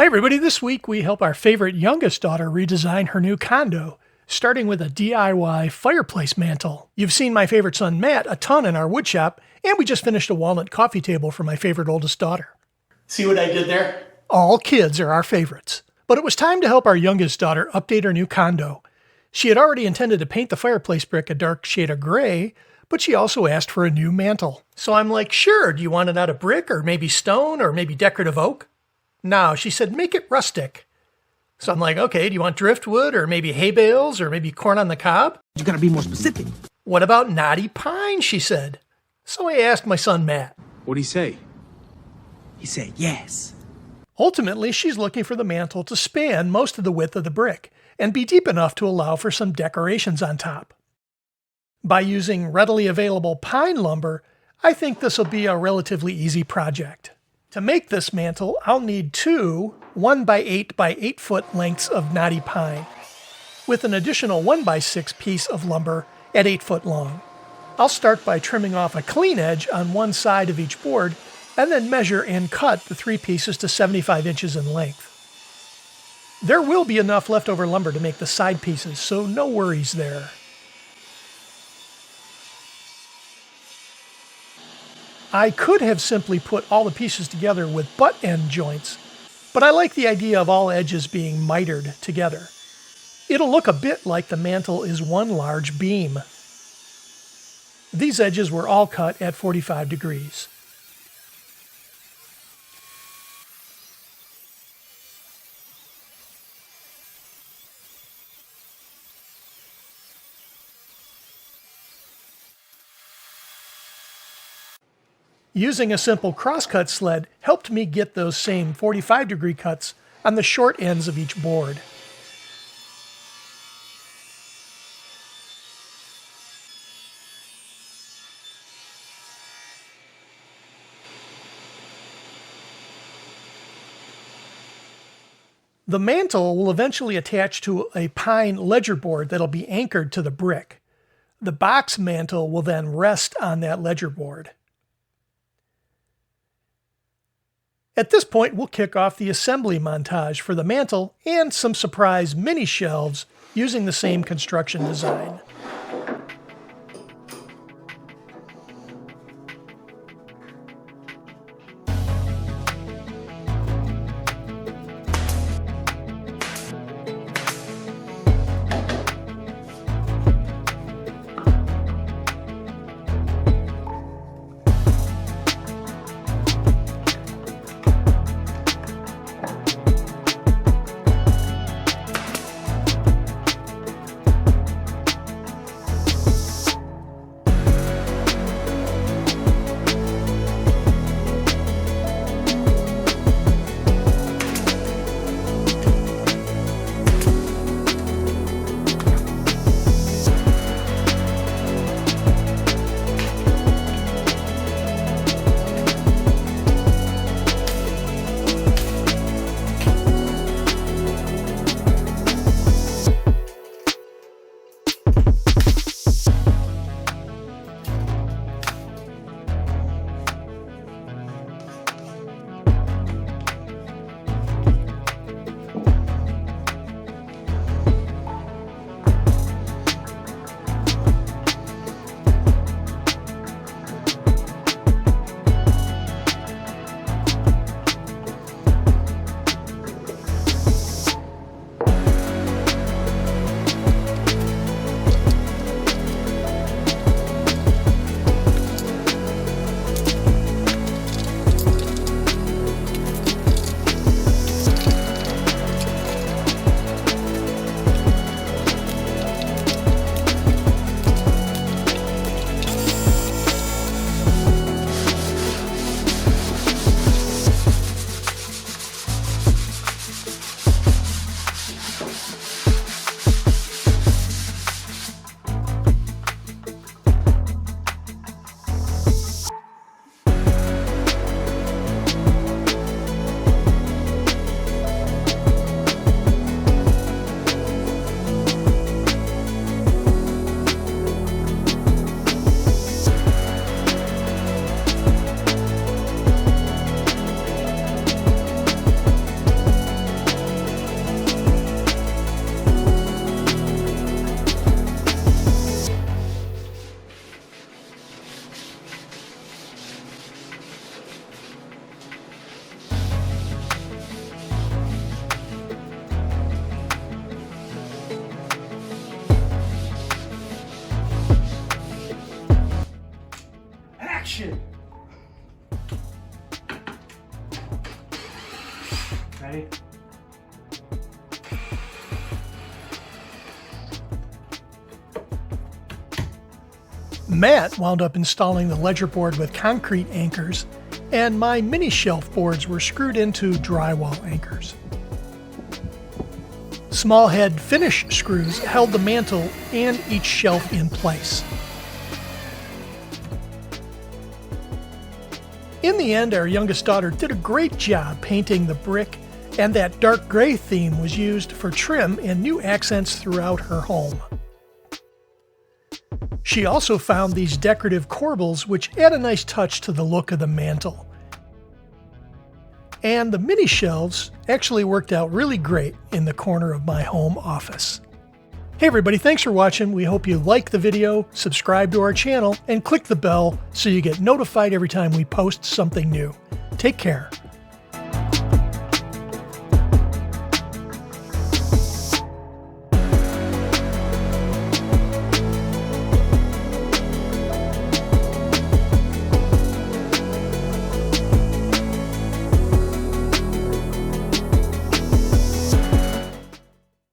Hi everybody, this week we help our favorite youngest daughter redesign her new condo, starting with a DIY fireplace mantle. You've seen my favorite son Matt a ton in our woodshop, and we just finished a walnut coffee table for my favorite oldest daughter. See what I did there? All kids are our favorites. But it was time to help our youngest daughter update her new condo. She had already intended to paint the fireplace brick a dark shade of gray, but she also asked for a new mantle. So I'm like, sure, do you want it out of brick or maybe stone or maybe decorative oak? No, she said, make it rustic. So I'm like, okay, do you want driftwood or maybe hay bales or maybe corn on the cob? You gotta be more specific. What about knotty pine, she said. So I asked my son Matt. What'd he say? He said yes. Ultimately, she's looking for the mantle to span most of the width of the brick and be deep enough to allow for some decorations on top. By using readily available pine lumber, I think this will be a relatively easy project. To make this mantle, I'll need two 1x8 by 8 foot lengths of knotty pine, with an additional 1x6 piece of lumber at 8 foot long. I'll start by trimming off a clean edge on one side of each board, and then measure and cut the 3 pieces to 75 inches in length. There will be enough leftover lumber to make the side pieces, so no worries there. I could have simply put all the pieces together with butt end joints, but I like the idea of all edges being mitered together. It'll look a bit like the mantle is one large beam. These edges were all cut at 45 degrees. Using a simple crosscut sled helped me get those same 45-degree cuts on the short ends of each board. The mantle will eventually attach to a pine ledger board that'll be anchored to the brick. The box mantle will then rest on that ledger board. At this point, we'll kick off the assembly montage for the mantle and some surprise mini shelves using the same construction design. Ready? Matt wound up installing the ledger board with concrete anchors, and my mini shelf boards were screwed into drywall anchors. Small head finish screws held the mantel and each shelf in place. In the end, our youngest daughter did a great job painting the brick, and that dark gray theme was used for trim and new accents throughout her home. She also found these decorative corbels which add a nice touch to the look of the mantel. And the mini shelves actually worked out really great in the corner of my home office. Hey everybody, thanks for watching. We hope you like the video, subscribe to our channel, and click the bell so you get notified every time we post something new. Take care.